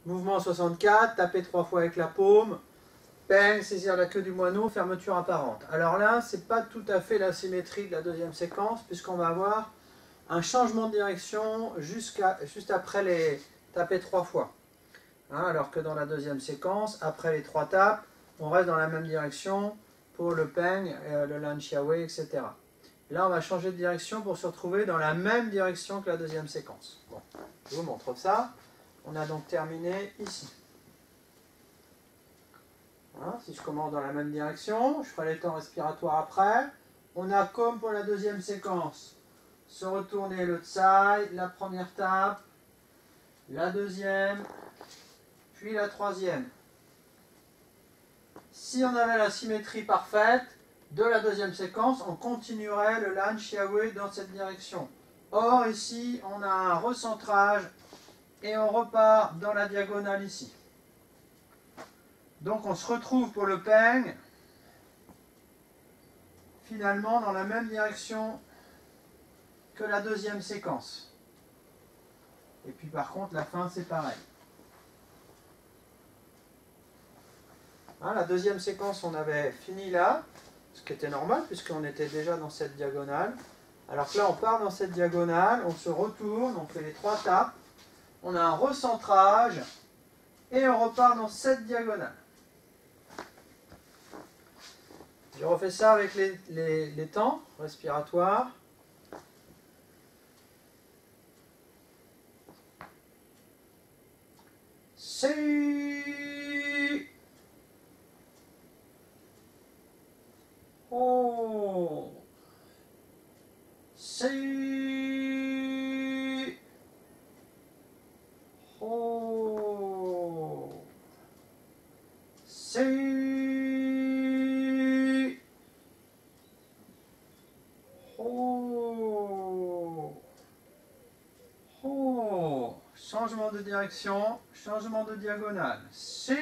Mouvement 64, taper 3 fois avec la paume. Peigne, saisir la queue du moineau, fermeture apparente. Alors là, c'est pas tout à fait la symétrie de la deuxième séquence, puisqu'on va avoir un changement de direction juste après les taper 3 fois. Hein, alors que dans la deuxième séquence, après les 3 tapes, on reste dans la même direction pour le peigne, le lan chiaowei, etc. Là, on va changer de direction pour se retrouver dans la même direction que la deuxième séquence. Bon, je vous montre ça. On a donc terminé ici. Hein, si je commence dans la même direction, je ferai les temps respiratoires après. On a comme pour la deuxième séquence, se retourner le tsai, la première tape, la deuxième, puis la troisième. Si on avait la symétrie parfaite de la deuxième séquence, on continuerait le lan chiaowei dans cette direction. Or ici, on a un recentrage et on repart dans la diagonale ici. Donc on se retrouve pour le peigne finalement dans la même direction que la deuxième séquence. Et puis par contre la fin c'est pareil. Hein, la deuxième séquence on avait fini là, ce qui était normal puisqu'on était déjà dans cette diagonale. Alors que là on part dans cette diagonale, on se retourne, on fait les 3 tapes, on a un recentrage et on repart dans cette diagonale. Je refais ça avec les temps respiratoires. Si. Oh. Si. Oh. Si. Changement de direction, changement de diagonale. Si.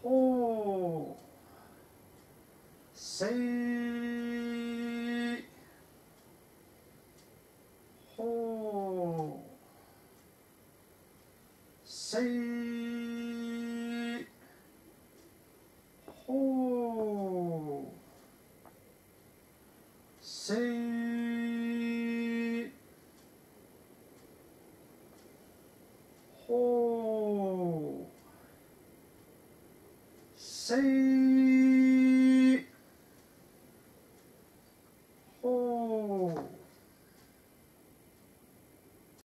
Oh. Si. Oh. Si. Oh. Si. Oh. Si.